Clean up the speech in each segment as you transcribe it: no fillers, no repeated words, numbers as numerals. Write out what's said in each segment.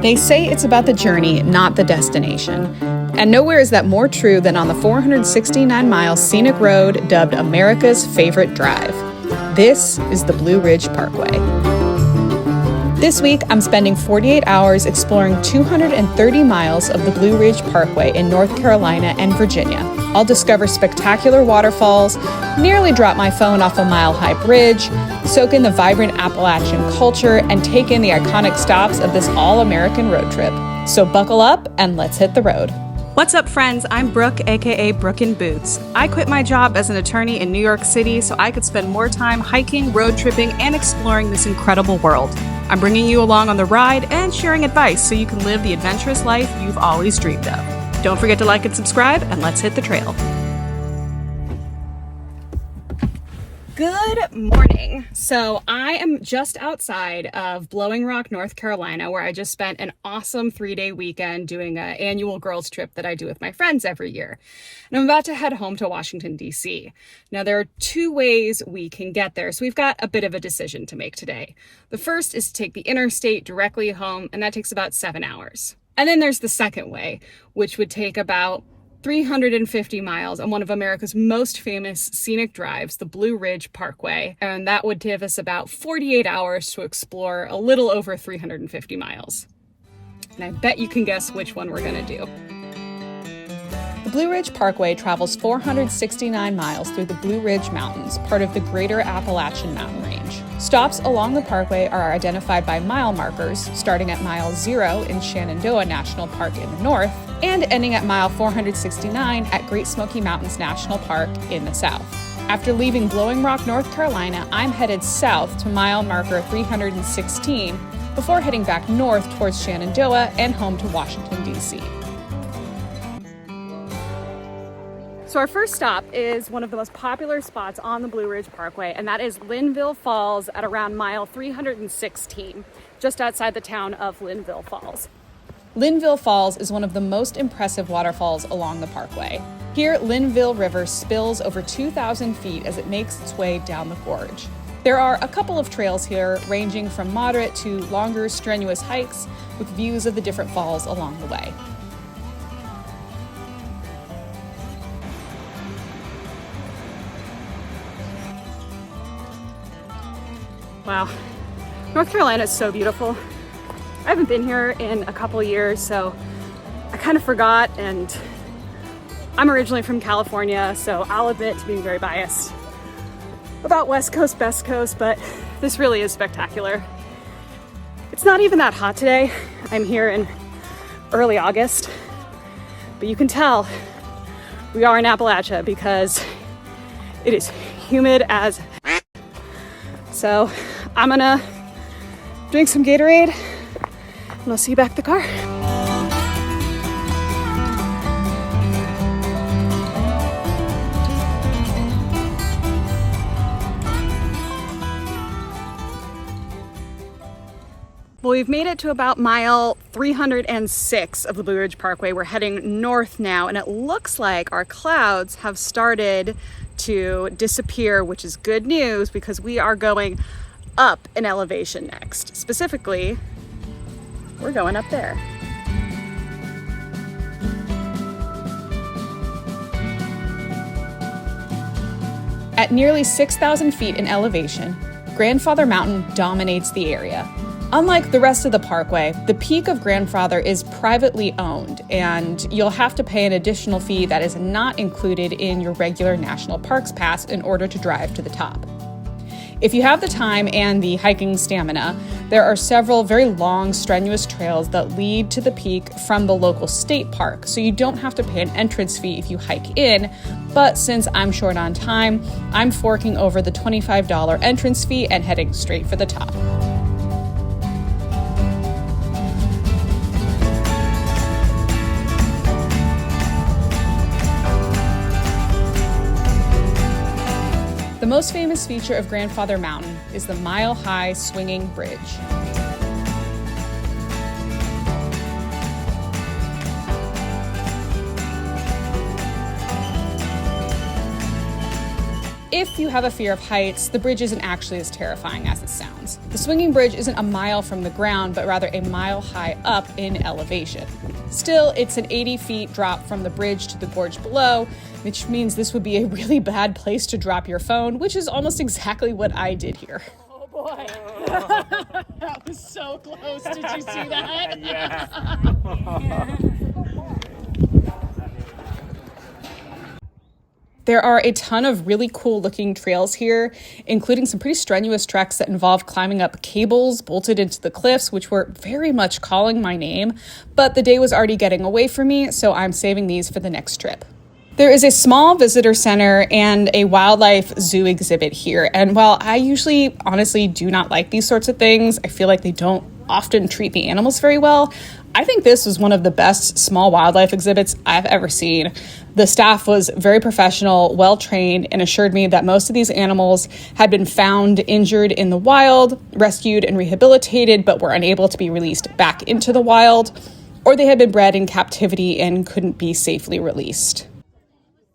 They say it's about the journey, not the destination. And nowhere is that more true than on the 469-mile scenic road dubbed America's favorite drive. This is the Blue Ridge Parkway. This week, I'm spending 48 hours exploring 230 miles of the Blue Ridge Parkway in North Carolina and Virginia. I'll discover spectacular waterfalls, nearly drop my phone off a mile-high bridge, soak in the vibrant Appalachian culture, and take in the iconic stops of this all-American road trip. So buckle up and let's hit the road. What's up, friends? I'm Brooke, aka Brooke in Boots. I quit my job as an attorney in New York City so I could spend more time hiking, road tripping, and exploring this incredible world. I'm bringing you along on the ride and sharing advice so you can live the adventurous life you've always dreamed of. Don't forget to like and subscribe, and let's hit the trail. Good morning. So I am just outside of Blowing Rock, North Carolina, where I just spent an awesome 3-day weekend doing an annual girls trip that I do with my friends every year. And I'm about to head home to Washington, D.C. Now, there are 2 ways we can get there, so we've got a bit of a decision to make today. The first is to take the interstate directly home, and that takes about 7 hours. And then there's the second way, which would take about 350 miles on one of America's most famous scenic drives, the Blue Ridge Parkway. And that would give us about 48 hours to explore a little over 350 miles. And I bet you can guess which one we're gonna do. The Blue Ridge Parkway travels 469 miles through the Blue Ridge Mountains, part of the Greater Appalachian Mountain Range. Stops along the parkway are identified by mile markers, starting at mile 0 in Shenandoah National Park in the north, and ending at mile 469 at Great Smoky Mountains National Park in the south. After leaving Blowing Rock, North Carolina, I'm headed south to mile marker 316 before heading back north towards Shenandoah and home to Washington, D.C. So our first stop is one of the most popular spots on the Blue Ridge Parkway, and that is Linville Falls at around mile 316, just outside the town of Linville Falls. Linville Falls is one of the most impressive waterfalls along the parkway. Here, Linville River spills over 2,000 feet as it makes its way down the gorge. There are a couple of trails here, ranging from moderate to longer, strenuous hikes with views of the different falls along the way. Wow, North Carolina is so beautiful. I haven't been here in a couple years, so I kind of forgot, and I'm originally from California, so I'll admit to being very biased about West Coast, Best Coast, but this really is spectacular. It's not even that hot today. I'm here in early August, but you can tell we are in Appalachia because it is humid as heck. So I'm gonna drink some Gatorade and I'll see you back at the car. Well, we've made it to about mile 306 of the Blue Ridge Parkway. We're heading north now, and it looks like our clouds have started to disappear, which is good news because we are going up in elevation next. Specifically, we're going up there. At nearly 6,000 feet in elevation, Grandfather Mountain dominates the area. Unlike the rest of the parkway, the peak of Grandfather is privately owned, and you'll have to pay an additional fee that is not included in your regular National Parks Pass in order to drive to the top. If you have the time and the hiking stamina, there are several very long, strenuous trails that lead to the peak from the local state park, so you don't have to pay an entrance fee if you hike in, but since I'm short on time, I'm forking over the $25 entrance fee and heading straight for the top. The most famous feature of Grandfather Mountain is the mile-high swinging bridge. If you have a fear of heights, the bridge isn't actually as terrifying as it sounds. The swinging bridge isn't a mile from the ground, but rather a mile high up in elevation. Still, it's an 80 feet drop from the bridge to the gorge below, which means this would be a really bad place to drop your phone, which is almost exactly what I did here. Oh boy. That was so close. Did you see that? Yes. There are a ton of really cool looking trails here, including some pretty strenuous treks that involve climbing up cables bolted into the cliffs, which were very much calling my name, but the day was already getting away from me, so I'm saving these for the next trip. There is a small visitor center and a wildlife zoo exhibit here, and while I usually honestly do not like these sorts of things, I feel like they don't often treat the animals very well. I think this was one of the best small wildlife exhibits I've ever seen. The staff was very professional, well-trained, and assured me that most of these animals had been found injured in the wild, rescued and rehabilitated, but were unable to be released back into the wild, or they had been bred in captivity and couldn't be safely released.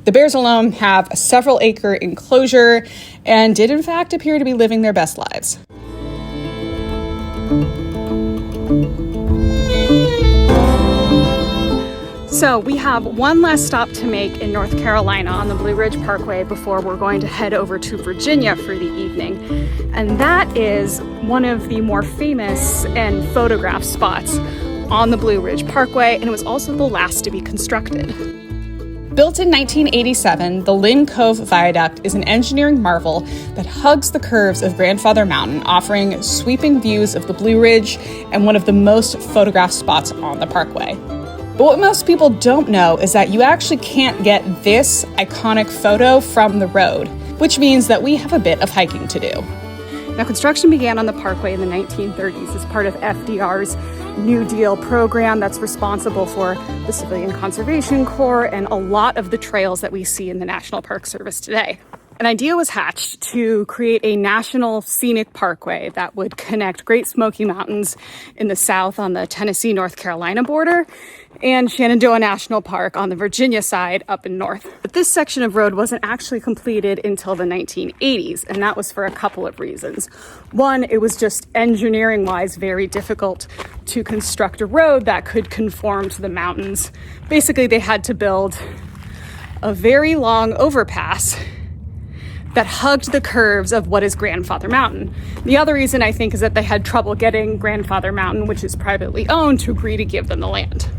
The bears alone have a several-acre enclosure and did in fact appear to be living their best lives. So we have one last stop to make in North Carolina on the Blue Ridge Parkway before we're going to head over to Virginia for the evening. And that is one of the more famous and photographed spots on the Blue Ridge Parkway, and it was also the last to be constructed. Built in 1987, the Lynn Cove Viaduct is an engineering marvel that hugs the curves of Grandfather Mountain, offering sweeping views of the Blue Ridge and one of the most photographed spots on the parkway. But what most people don't know is that you actually can't get this iconic photo from the road, which means that we have a bit of hiking to do. Now, construction began on the parkway in the 1930s as part of FDR's New Deal program that's responsible for the Civilian Conservation Corps and a lot of the trails that we see in the National Park Service today. An idea was hatched to create a national scenic parkway that would connect Great Smoky Mountains in the south on the Tennessee-North Carolina border and Shenandoah National Park on the Virginia side up in north. But this section of road wasn't actually completed until the 1980s, and that was for a couple of reasons. One, it was just engineering-wise very difficult to construct a road that could conform to the mountains. Basically, they had to build a very long overpass that hugged the curves of what is Grandfather Mountain. The other reason, I think, is that they had trouble getting Grandfather Mountain, which is privately owned, to agree to give them the land.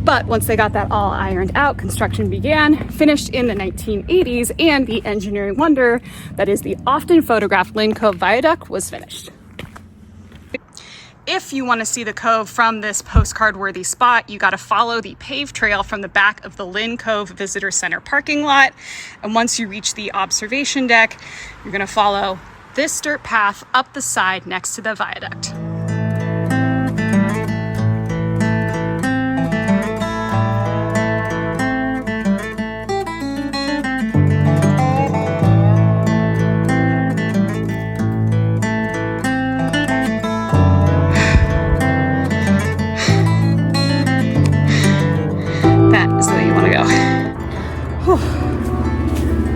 But once they got that all ironed out, construction began, finished in the 1980s, and the engineering wonder that is the often photographed Lynn Cove Viaduct was finished. If you want to see the cove from this postcard-worthy spot, you got to follow the paved trail from the back of the Lynn Cove Visitor Center parking lot. And once you reach the observation deck, you're going to follow this dirt path up the side next to the viaduct.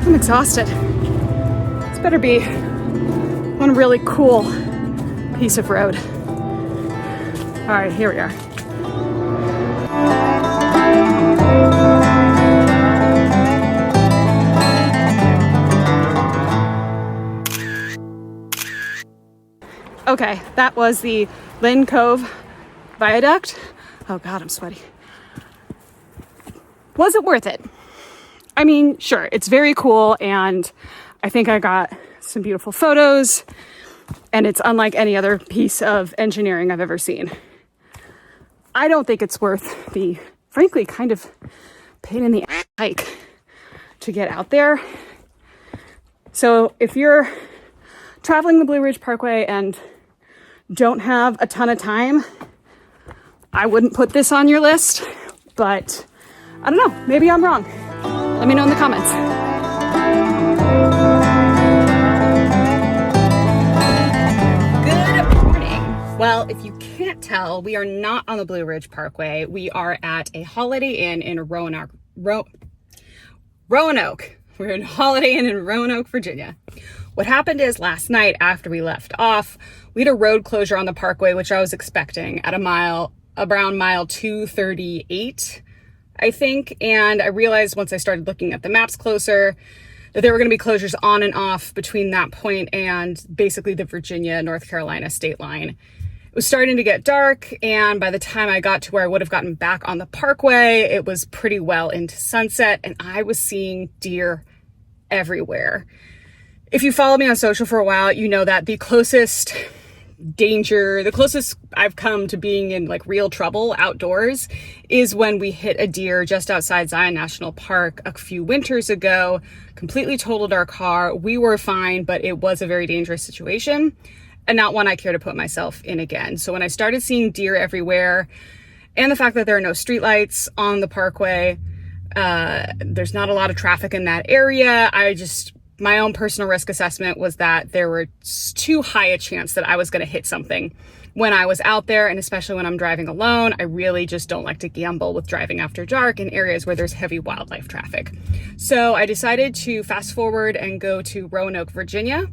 I'm exhausted. This better be one really cool piece of road. All right, here we are. Okay, that was the Lynn Cove Viaduct. Oh God, I'm sweaty. Was it worth it? I mean, sure, it's very cool, and I think I got some beautiful photos, and it's unlike any other piece of engineering I've ever seen. I don't think it's worth the, frankly, kind of pain in the ass hike to get out there. So if you're traveling the Blue Ridge Parkway and don't have a ton of time, I wouldn't put this on your list, but I don't know, maybe I'm wrong. Let me know in the comments. Good morning. Well, if you can't tell, we are not on the Blue Ridge Parkway. We are at a Holiday Inn in Roanoke. We're in Holiday Inn in Roanoke, Virginia. What happened is last night after we left off, we had a road closure on the parkway, which I was expecting at around mile 238, I think. And I realized once I started looking at the maps closer that there were going to be closures on and off between that point and basically the Virginia-North Carolina state line. It was starting to get dark, and by the time I got to where I would have gotten back on the parkway, it was pretty well into sunset, and I was seeing deer everywhere. If you follow me on social for a while, you know that the closest I've come to being in like real trouble outdoors is when we hit a deer just outside Zion National Park a few winters ago, completely totaled our car. We were fine, but it was a very dangerous situation and not one I care to put myself in again. So when I started seeing deer everywhere and the fact that there are no streetlights on the parkway, there's not a lot of traffic in that area, my own personal risk assessment was that there were too high a chance that I was going to hit something when I was out there, and especially when I'm driving alone. I really just don't like to gamble with driving after dark in areas where there's heavy wildlife traffic. So I decided to fast forward and go to Roanoke, Virginia.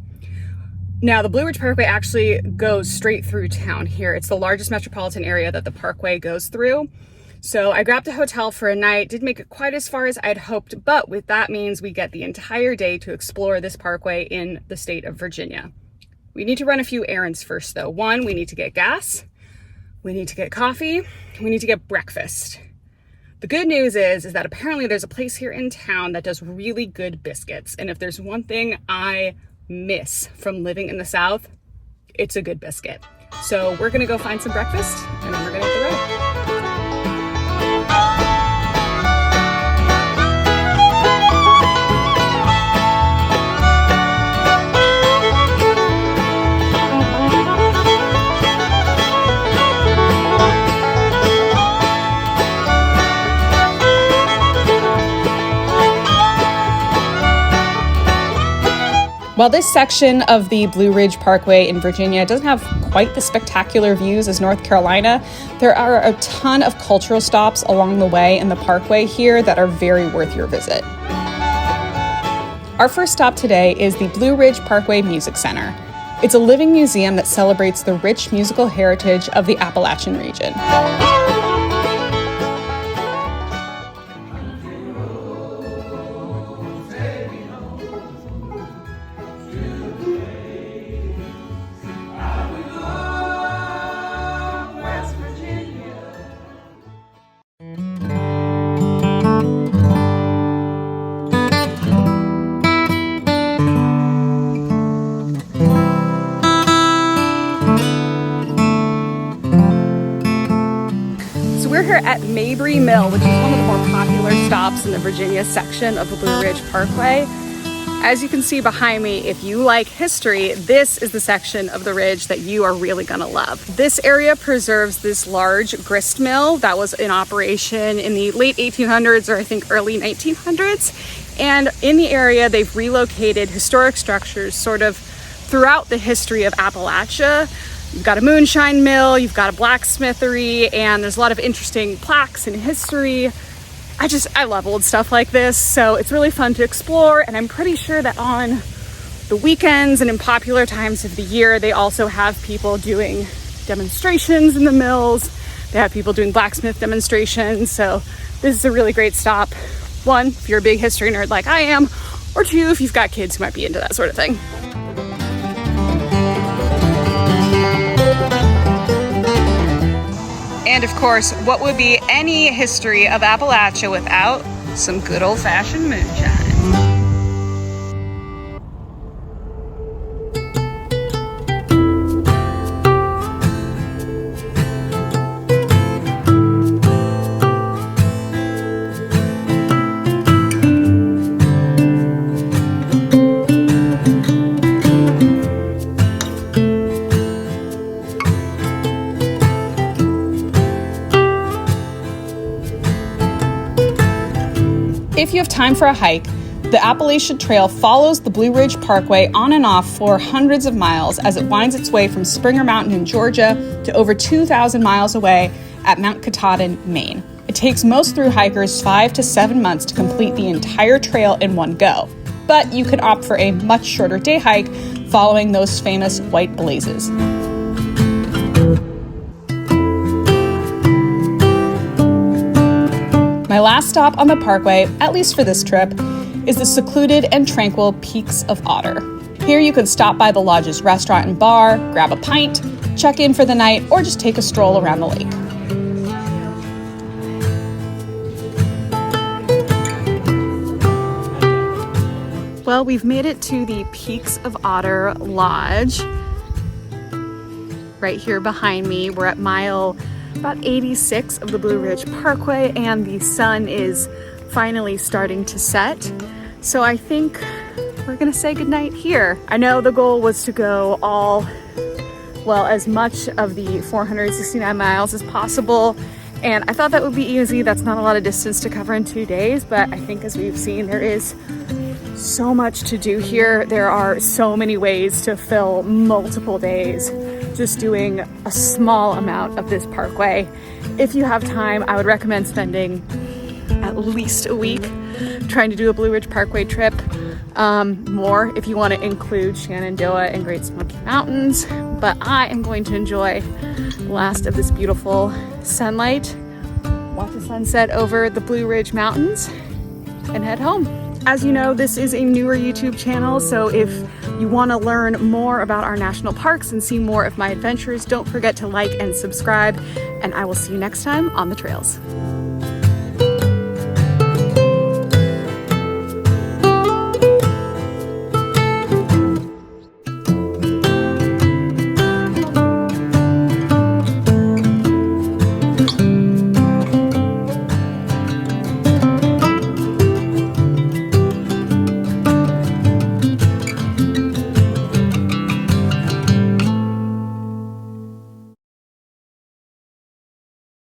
Now, the Blue Ridge Parkway actually goes straight through town here. It's the largest metropolitan area that the parkway goes through. So I grabbed a hotel for a night, didn't make it quite as far as I'd hoped, but with that means we get the entire day to explore this parkway in the state of Virginia. We need to run a few errands first though. One, we need to get gas, we need to get coffee, we need to get breakfast. The good news is that apparently there's a place here in town that does really good biscuits. And if there's one thing I miss from living in the South, it's a good biscuit. So we're gonna go find some breakfast and then we're gonna hit the road. While this section of the Blue Ridge Parkway in Virginia doesn't have quite the spectacular views as North Carolina, there are a ton of cultural stops along the way in the parkway here that are very worth your visit. Our first stop today is the Blue Ridge Parkway Music Center. It's a living museum that celebrates the rich musical heritage of the Appalachian region. We're here at Mabry Mill, which is one of the more popular stops in the Virginia section of the Blue Ridge Parkway. As you can see behind me, if you like history, this is the section of the ridge that you are really gonna love. This area preserves this large grist mill that was in operation in the late 1800s or I think early 1900s. And in the area, they've relocated historic structures sort of throughout the history of Appalachia. You've got a moonshine mill, you've got a blacksmithery, and there's a lot of interesting plaques and history. I love old stuff like this, so it's really fun to explore, and I'm pretty sure that on the weekends and in popular times of the year, they also have people doing demonstrations in the mills. They have people doing blacksmith demonstrations, so this is a really great stop. One, if you're a big history nerd like I am, or two, if you've got kids who might be into that sort of thing. And of course, what would be any history of Appalachia without some good old-fashioned moonshine? If you have time for a hike, the Appalachian Trail follows the Blue Ridge Parkway on and off for hundreds of miles as it winds its way from Springer Mountain in Georgia to over 2,000 miles away at Mount Katahdin, Maine. It takes most thru hikers 5 to 7 months to complete the entire trail in one go, but you can opt for a much shorter day hike following those famous white blazes. My last stop on the Parkway, at least for this trip, is the secluded and tranquil Peaks of Otter. Here you can stop by the lodge's restaurant and bar, grab a pint, check in for the night, or just take a stroll around the lake. Well, we've made it to the Peaks of Otter Lodge. Right here behind me, we're at mile about 86 of the Blue Ridge Parkway, and the sun is finally starting to set. So I think we're gonna say goodnight here. I know the goal was to go as much of the 469 miles as possible, and I thought that would be easy. That's not a lot of distance to cover in 2 days, but I think as we've seen, there is so much to do here. There are so many ways to fill multiple days just doing a small amount of this parkway. If you have time, I would recommend spending at least a week trying to do a Blue Ridge Parkway trip. More if you want to include Shenandoah and Great Smoky Mountains, but I am going to enjoy the last of this beautiful sunlight, watch the sunset over the Blue Ridge Mountains, and head home. As you know, this is a newer YouTube channel, so if you want to learn more about our national parks and see more of my adventures, don't forget to like and subscribe, and I will see you next time on the trails.